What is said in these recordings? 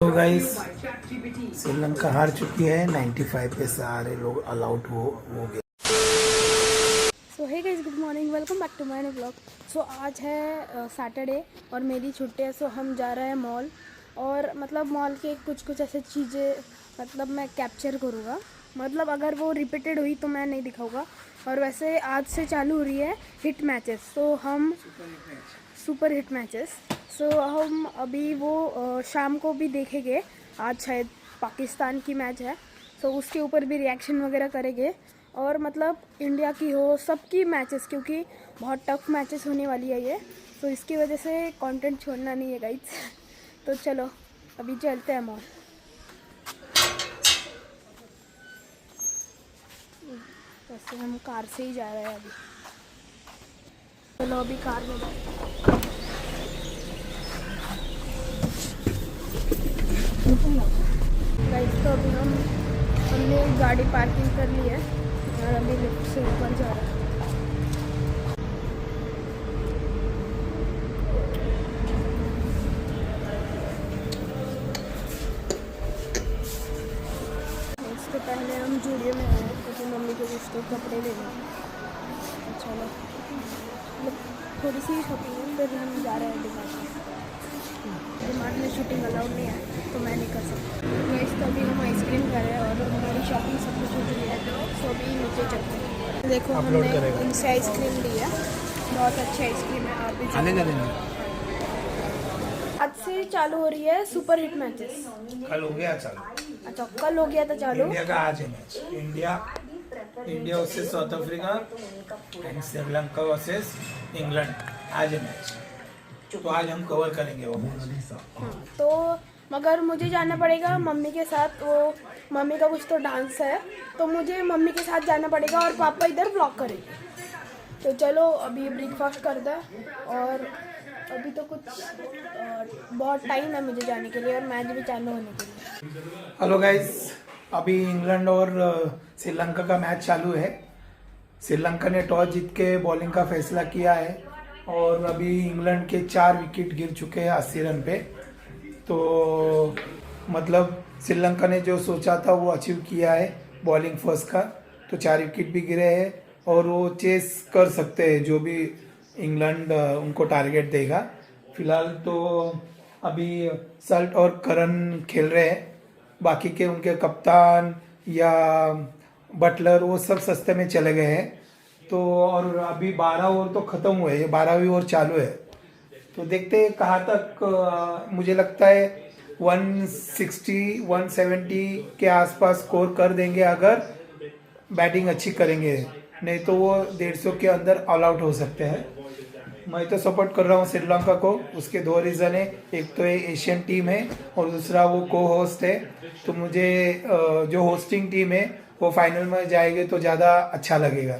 तो गाइस श्रीलंका हार चुकी है 95 पे सारे लोग ऑल आउट हो गए। So hey guys, good morning, welcome back to my new blog. So आज है सैटरडे और मेरी छुट्टी है। सो हम जा रहे हैं मॉल और मतलब मॉल के कुछ ऐसे चीज़ें मतलब मैं कैप्चर करूँगा। मतलब अगर वो रिपीटेड हुई तो मैं नहीं दिखाऊंगा। और वैसे आज से चालू हो रही है हिट मैचेस। सो हम सुपर हिट मैचेस। सो हम अभी वो शाम को भी देखेंगे। आज शायद पाकिस्तान की मैच है। सो उसके ऊपर भी रिएक्शन वगैरह करेंगे। और मतलब इंडिया की हो सबकी मैचेस, क्योंकि बहुत टफ मैचेस होने वाली है ये। तो इसकी वजह से कंटेंट छोड़ना नहीं है गाइस। तो चलो अभी चलते हैं मॉल। वैसे हम कार से ही जा रहे हैं अभी। चलो अभी कार में गाइस। तो अभी हमने गाड़ी पार्किंग कर ली है और अभी लिफ्ट से ऊपर जा रहे हैं। इसके पहले हम जूडियो में आए क्योंकि मम्मी को कुछ तो कपड़े लेने हैं। तो चलो मतलब थोड़ी सी शॉपिंग है, फिर हम जा रहे हैं डिमार्ट में शूटिंग अलाउड नहीं है तो मैं नहीं कर सकती। गाइस तो अभी हम आइसक्रीम कर रहे हैं और हमारी शॉपिंग सब कुछ हो चुकी है। तो अभी नीचे चलते हैं। देखो हमने इनसे आइसक्रीम ली है, बहुत अच्छी आइसक्रीम है। आप भी आज से चालू हो रही है सुपर हिट मैचेस। कल हो गया चालू। अच्छा कल हो गया था चालू। इंडिया का आज है match. India versus south Africa and Sri Lanka versus England. आज है मैच, तो आज हम कवर करेंगे वो मैच। हाँ, तो मगर मुझे जाना पड़ेगा मम्मी के साथ। वो मम्मी का कुछ तो डांस है तो मुझे मम्मी के साथ जाना पड़ेगा और पापा इधर व्लॉग करेंगे। तो चलो अभी ब्रेकफास्ट कर दे। और अभी तो कुछ बहुत टाइम है मुझे जाने के लिए और मैच भी चालू होने के लिए। हेलो गाइस, अभी इंग्लैंड और श्रीलंका का मैच चालू है। श्रीलंका ने टॉस जीत के बॉलिंग का फैसला किया है और अभी इंग्लैंड के 4 विकेट गिर चुके हैं 80 रन पे। तो मतलब श्रीलंका ने जो सोचा था वो अचीव किया है बॉलिंग फर्स्ट का। तो 4 विकेट भी गिरे हैं और वो चेस कर सकते हैं जो भी इंग्लैंड उनको टारगेट देगा। फिलहाल तो अभी सल्ट और करन खेल रहे हैं, बाकी के उनके कप्तान या बटलर वो सब सस्ते में चले गए हैं। तो और अभी 12 ओवर तो ख़त्म हुए हैं, 12वीं ओवर चालू है। तो देखते हैं कहाँ तक। मुझे लगता है 160 170 के आसपास स्कोर कर देंगे अगर बैटिंग अच्छी करेंगे, नहीं तो वो 150 के अंदर ऑल आउट हो सकते हैं। मैं तो सपोर्ट कर रहा हूँ श्रीलंका को। उसके 2 रीज़न है, एक तो ये एशियन टीम है और दूसरा वो को होस्ट है। तो मुझे जो होस्टिंग टीम है वो फाइनल में जाएगी तो ज़्यादा अच्छा लगेगा।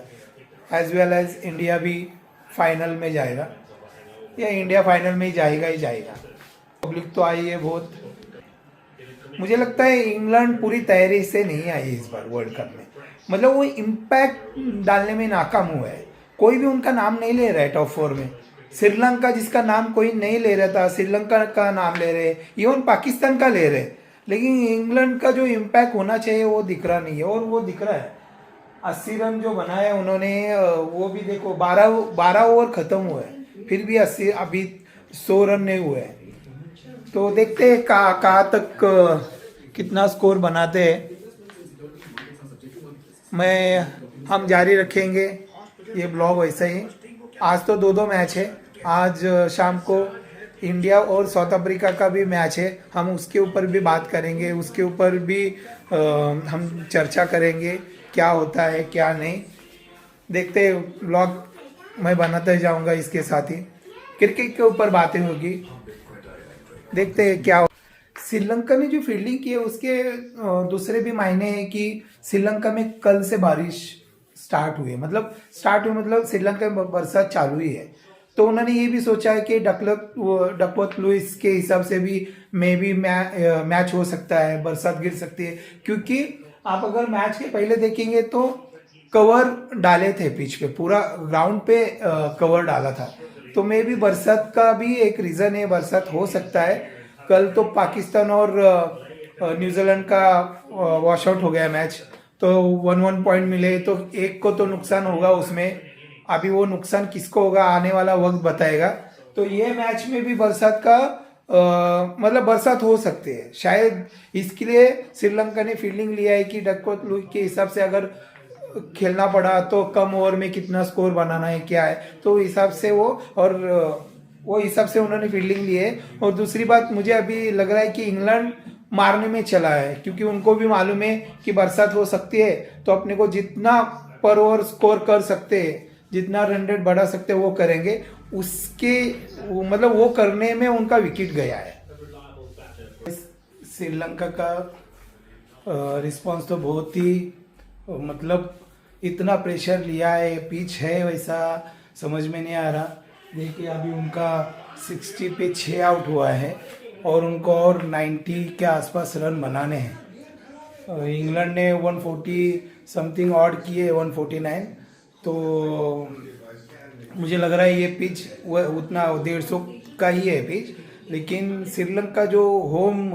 एज वेल एज इंडिया भी फाइनल में जाएगा या इंडिया फाइनल में ही जाएगा। पब्लिक तो आई है बहुत। मुझे लगता है इंग्लैंड पूरी तैयारी से नहीं आई इस बार वर्ल्ड कप में। मतलब वो इम्पैक्ट डालने में नाकाम हुआ है। कोई भी उनका नाम नहीं ले रहा है टॉप 4 में। श्रीलंका जिसका नाम कोई नहीं ले रहा था, श्रीलंका का नाम ले रहे, इवन पाकिस्तान का ले रहे, लेकिन इंग्लैंड का जो इम्पैक्ट होना चाहिए वो दिख रहा नहीं है और वो दिख रहा है। 80 रन जो बनाए उन्होंने, वो भी देखो 12 ओवर खत्म हुए फिर भी 80 अभी 100 रन नहीं हुए। तो देखते हैं कहाँ तक कितना स्कोर बनाते हैं। हम जारी रखेंगे ये ब्लॉग वैसे ही। आज तो 2 मैच है। आज शाम को इंडिया और साउथ अफ्रीका का भी मैच है, हम उसके ऊपर भी बात करेंगे। उसके ऊपर भी हम चर्चा करेंगे क्या होता है क्या नहीं। देखते ब्लॉग मैं बनाते जाऊंगा, इसके साथ ही क्रिकेट के ऊपर बातें होगी। देखते हैं क्या। श्रीलंका ने जो फील्डिंग की है उसके दूसरे भी मायने हैं कि श्रीलंका में कल से बारिश स्टार्ट हुई, मतलब श्रीलंका में बरसात चालू ही है। तो उन्होंने ये भी सोचा है कि डकवर्थ लुइस के हिसाब से भी मे भी मैच हो सकता है, बरसात गिर सकती है। क्योंकि आप अगर मैच के पहले देखेंगे तो कवर डाले थे पिच पे, पूरा ग्राउंड पे कवर डाला था। तो मे भी बरसात का भी एक रीज़न है, बरसात हो सकता है। कल तो पाकिस्तान और न्यूजीलैंड का वॉश आउट हो गया मैच, तो 1-1 पॉइंट मिले, तो एक को तो नुकसान होगा उसमें। अभी वो नुकसान किसको होगा आने वाला वक्त बताएगा। तो ये मैच में भी बरसात का मतलब बरसात हो सकती है शायद, इसके लिए श्रीलंका ने फील्डिंग लिया है कि डकवर्थ लुईस के हिसाब से अगर खेलना पड़ा तो कम ओवर में कितना स्कोर बनाना है क्या है, तो हिसाब से वो हिसाब से उन्होंने फील्डिंग ली है। और दूसरी बात मुझे अभी लग रहा है कि इंग्लैंड मारने में चला है, क्योंकि उनको भी मालूम है कि बरसात हो सकती है, तो अपने को जितना पर ओवर स्कोर कर सकते हैं, जितना रन रेट बढ़ा सकते हैं वो करेंगे। उसके मतलब वो करने में उनका विकेट गया है। श्रीलंका का रिस्पांस तो बहुत ही मतलब इतना प्रेशर लिया है, पिच है वैसा समझ में नहीं आ रहा। देखिए अभी उनका 60 पे 6 आउट हुआ है और उनको और 90 के आसपास रन बनाने हैं। इंग्लैंड ने 140 समथिंग ऑड किए, 149, तो मुझे लग रहा है ये पिच उतना 150 का ही है पिच। लेकिन श्रीलंका जो होम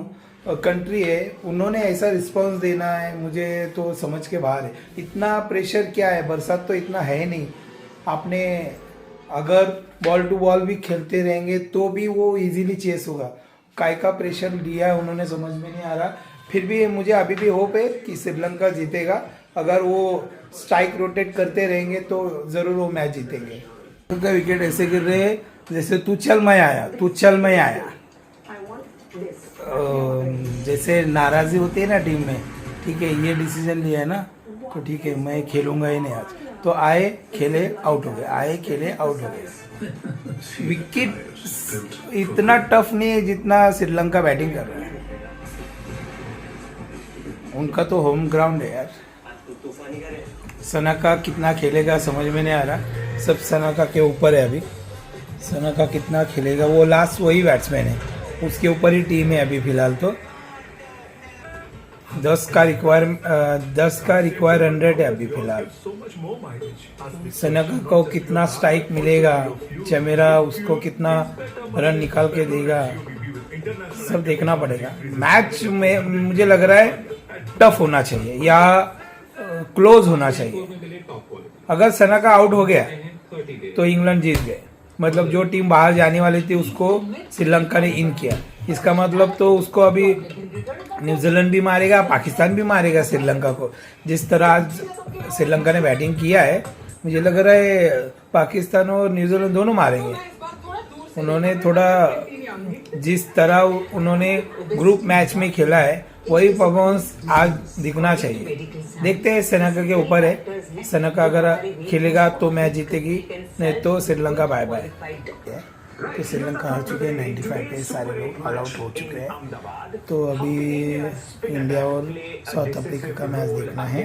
कंट्री है, उन्होंने ऐसा रिस्पांस देना है मुझे तो समझ के बाहर है। इतना प्रेशर क्या है, बरसात तो इतना है नहीं। आपने अगर बॉल टू बॉल भी खेलते रहेंगे तो भी वो इजीली चेस होगा। काय का प्रेशर लिया है उन्होंने समझ में नहीं आ रहा। फिर भी मुझे अभी भी होप है कि श्रीलंका जीतेगा। अगर वो स्ट्राइक रोटेट करते रहेंगे तो ज़रूर वो मैच जीतेंगे। उनका विकेट ऐसे गिर रहे हैं जैसे तू चल मैं आया, तू चल मैं आया। जैसे नाराज़ी होती है ना टीम में, ठीक है ये डिसीजन लिया है ना, तो ठीक है मैं खेलूंगा ही नहीं आज। तो आए खेले आउट हो गए, आए खेले आउट हो गए। विकेट इतना टफ नहीं है जितना श्रीलंका बैटिंग कर रहा है। उनका तो होम ग्राउंड है यार। सनाका कितना खेलेगा समझ में नहीं आ रहा, सब सनाका के ऊपर है अभी। सनाका कितना खेलेगा, वो लास्ट वही बैट्समैन है, उसके ऊपर ही टीम है अभी फिलहाल। तो 10 का रिक्वायर रन रेट है अभी फिलहाल। सनाका को कितना स्ट्राइक मिलेगा, चमेरा उसको कितना रन निकाल के देगा, सब देखना पड़ेगा। मैच में मुझे लग रहा है टफ होना चाहिए या क्लोज होना चाहिए। अगर सनाका आउट हो गया तो इंग्लैंड जीत गए, मतलब जो टीम बाहर जाने वाली थी उसको श्रीलंका ने इन किया। इसका मतलब तो उसको अभी न्यूजीलैंड भी मारेगा, पाकिस्तान भी मारेगा श्रीलंका को। जिस तरह आज श्रीलंका ने बैटिंग किया है, मुझे लग रहा है पाकिस्तान और न्यूजीलैंड दोनों मारेंगे। उन्होंने थोड़ा जिस तरह उन्होंने ग्रुप मैच में खेला है वही परफॉर्मेंस आज दिखना चाहिए। देखते हैं, सनाका के ऊपर है। सनाका अगर खेलेगा तो मैच जीतेगी, नहीं तो श्रीलंका बाय बाय। तो श्रीलंका हार चुके हैं 95 पे, सारे लोग ऑल आउट हो चुके हैं। तो अभी इंडिया और साउथ अफ्रीका का मैच देखना है।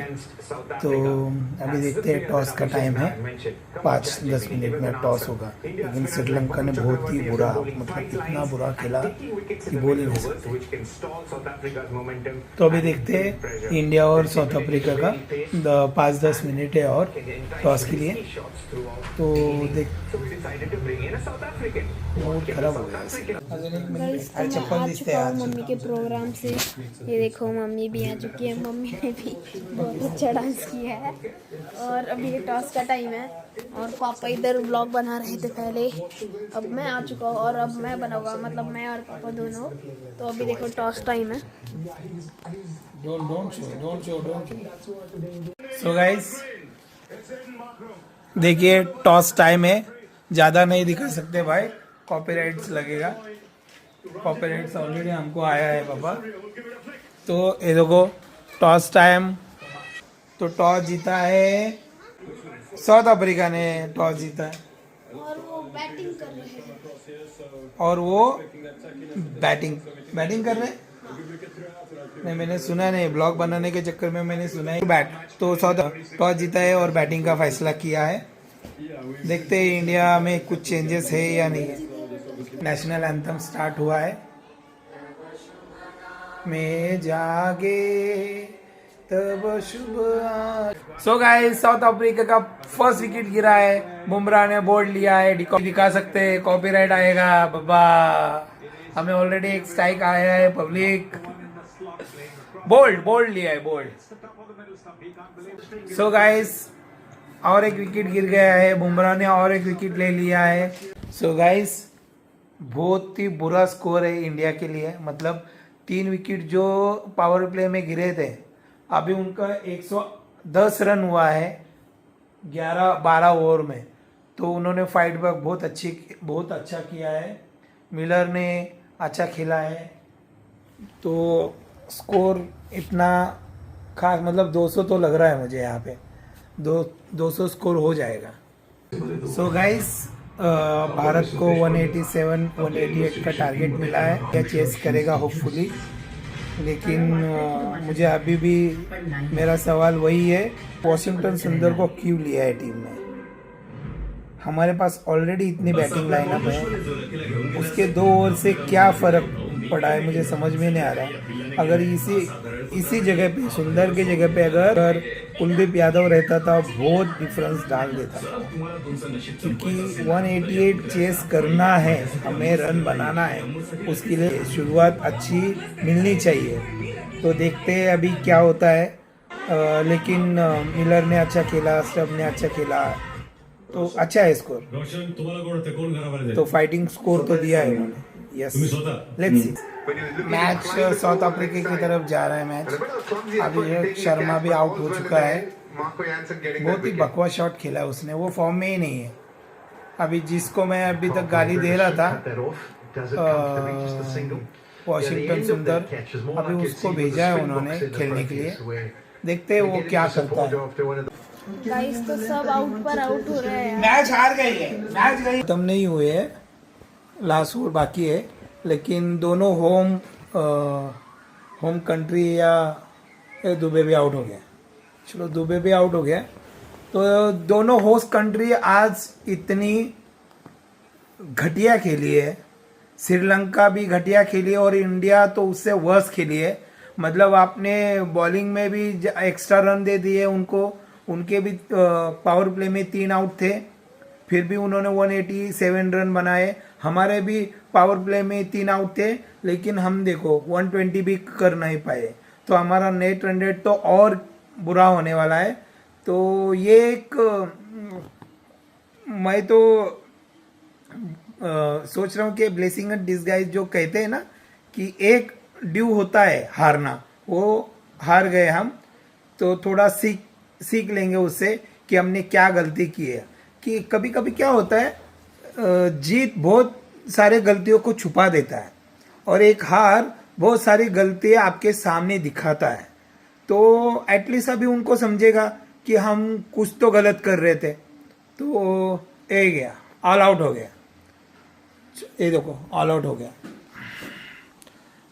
तो अभी देखते हैं, टॉस का टाइम है, 5-10 मिनट में टॉस होगा। लेकिन श्रीलंका ने बहुत ही बुरा, मतलब इतना बुरा खेला कि बोल ही नहीं सकते। तो अभी देखते हैं इंडिया और साउथ अफ्रीका का 5-10 मिनट है और टॉस के लिए। तो देख मूड खराब हो गया। गाइस तो मैं आ चुका हूँ मम्मी के प्रोग्राम से। ये देखो मम्मी भी आ चुकी है, मम्मी ने भी बहुत अच्छा डांस किया है। और अभी ये टॉस का टाइम है और पापा इधर व्लॉग बना रहे थे पहले। अब मैं आ चुका हूँ और अब मैं बनाऊंगा, मतलब मैं और पापा दोनों। तो अभी देखो टॉस टाइम है। सो गाइस देखिए टॉस टाइम है, ज़्यादा नहीं दिखा सकते भाई, कॉपीराइट्स लगेगा। कॉपीराइट्स ऑलरेडी हमको आया है पापा। तो ये देखो टॉस टाइम। तो टॉस जीता है, साउथ अफ्रीका ने टॉस जीता है और वो बैटिंग कर रहे हैं। और वो बैटिंग कर रहे हैं। नहीं, मैंने सुना नहीं, ब्लॉग बनाने के चक्कर में मैंने सुना है तो साउथ टॉस जीता है और बैटिंग का फैसला किया है। देखते हैं इंडिया में कुछ चेंजेस है या नहीं है। नेशनल एंथम स्टार्ट हुआ है। मैं जागे तब शुभ। सो गाइस साउथ अफ्रीका का फर्स्ट विकेट गिरा है, बुमराह ने बोल्ड लिया है। दिखा सकते हैं, कॉपीराइट आएगा बाबा। हमें ऑलरेडी एक स्ट्राइक आया है पब्लिक, बोल्ड लिया है बोल्ड। सो गाइस और एक विकेट गिर गया है, बुमराह ने और एक विकेट ले लिया है। सो गाइस बहुत ही बुरा स्कोर है इंडिया के लिए, मतलब 3 विकेट जो पावर प्ले में गिरे थे, अभी उनका 110 रन हुआ है 11-12 ओवर में, तो उन्होंने फाइट बैक बहुत अच्छा किया है। मिलर ने अच्छा खेला है, तो स्कोर इतना खास मतलब 200 तो लग रहा है मुझे यहाँ पे, 200 स्कोर हो जाएगा। सो गाइस भारत को 187-188 का टारगेट मिला है, क्या चेस करेगा होपफुली, लेकिन मुझे अभी भी मेरा सवाल वही है, वॉशिंगटन सुंदर को क्यों लिया है टीम में? हमारे पास ऑलरेडी इतनी बैटिंग लाइनअप है, उसके 2 ओवर से क्या फ़र्क पड़ा है मुझे समझ में नहीं आ रहा। अगर इसी जगह पे, सुंदर की जगह पे अगर कुलदीप यादव रहता था बहुत डिफरेंस डाल देता, क्योंकि 188 चेस करना है, हमें रन बनाना है, उसके लिए शुरुआत अच्छी मिलनी चाहिए। तो देखते हैं अभी क्या होता है। लेकिन मिलर ने अच्छा खेला, स्टब ने अच्छा खेला, तो अच्छा है स्कोर, तो फाइटिंग स्कोर तो दिया है उन्होंने। Yes, let's see. Match south Africa की तरफ जा रहा है मैच। अभी शर्मा भी आउट हो चुका है, बहुत ही बकवास शॉट खेला है उसने, वो फॉर्म में ही नहीं है। अभी जिसको मैं अभी तक गाली दे रहा था वॉशिंगटन सुंदर, अभी उसको भेजा है उन्होंने खेलने के लिए, देखते हैं वो क्या करता है। गाइस तो सब आउट पर आउट हो रहे हैं। मैच हार गई है, मैच गई खत्म नहीं हुए है, लास्ट ओवर बाकी है, लेकिन दोनों होम कंट्री या दुबई भी आउट हो गया। चलो दुबई भी आउट हो गया, तो दोनों होस्ट कंट्री आज इतनी घटिया खेली है, श्रीलंका भी घटिया खेली है और इंडिया तो उससे वर्स खेली है। मतलब आपने बॉलिंग में भी एक्स्ट्रा रन दे दिए उनको, उनके भी पावर प्ले में 3 आउट थे, फिर भी उन्होंने 187 रन बनाए। हमारे भी पावर प्ले में 3 आउट थे, लेकिन हम देखो 120 भी कर नहीं पाए, तो हमारा नेट रन रेट तो और बुरा होने वाला है। तो ये एक मैं तो सोच रहा हूँ कि ब्लेसिंग इन डिस्गाइज जो कहते हैं ना, कि एक ड्यू होता है हारना, वो हार गए हम, तो थोड़ा सीख लेंगे उससे कि हमने क्या गलती की है। कि कभी कभी क्या होता है, जीत बहुत सारे गलतियों को छुपा देता है और एक हार बहुत सारी गलतियां आपके सामने दिखाता है। तो एटलीस्ट अभी उनको समझेगा कि हम कुछ तो गलत कर रहे थे। तो ये गया, ऑल आउट हो गया, ये देखो ऑल आउट हो गया,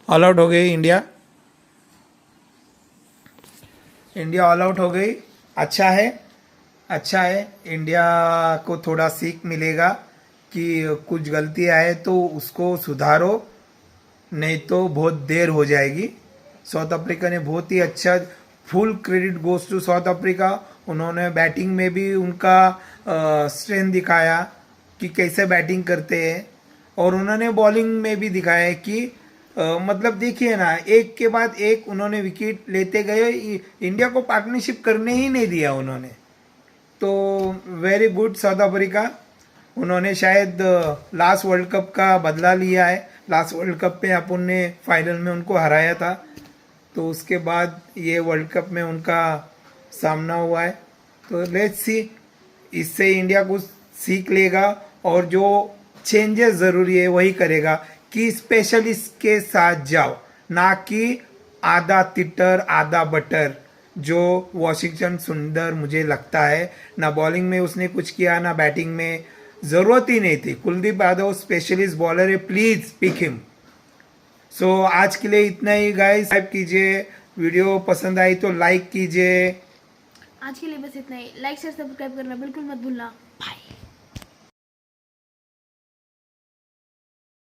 ऑल आउट हो गई इंडिया ऑल आउट हो गई। अच्छा है, इंडिया को थोड़ा सीख मिलेगा कि कुछ गलतियां है तो उसको सुधारो, नहीं तो बहुत देर हो जाएगी। साउथ अफ्रीका ने बहुत ही अच्छा, full credit goes to South Africa. उन्होंने बैटिंग में भी उनका स्ट्रेंथ दिखाया कि कैसे बैटिंग करते हैं, और उन्होंने बॉलिंग में भी दिखाया है कि मतलब देखिए ना, एक के बाद एक उन्होंने विकेट लेते गए, इंडिया को पार्टनरशिप करने ही नहीं दिया उन्होंने। तो वेरी गुड साउथ अफ्रीका, उन्होंने शायद लास्ट वर्ल्ड कप का बदला लिया है। लास्ट वर्ल्ड कप पे अपन ने फाइनल में उनको हराया था, तो उसके बाद ये वर्ल्ड कप में उनका सामना हुआ है। तो लेट्स सी, इससे इंडिया कुछ सीख लेगा और जो चेंजेस ज़रूरी है वही करेगा, कि स्पेशलिस्ट के साथ जाओ, ना कि आधा तिटर आधा बटर, जो वॉशिंगटन सुंदर मुझे लगता है। ना बॉलिंग में उसने कुछ किया, ना बैटिंग में, ज़रूरत ही नहीं थी। कुलदीप यादव स्पेशलिस्ट बॉलर है, प्लीज़ पिक हिम। सो आज के लिए इतना ही गाइस, सब्सक्राइब कीजिए, वीडियो पसंद आई तो लाइक कीजिए। आज के लिए बस इतना ही, लाइक शेयर सब्सक्राइब करना बिल्कुल मत भूलना। बाय।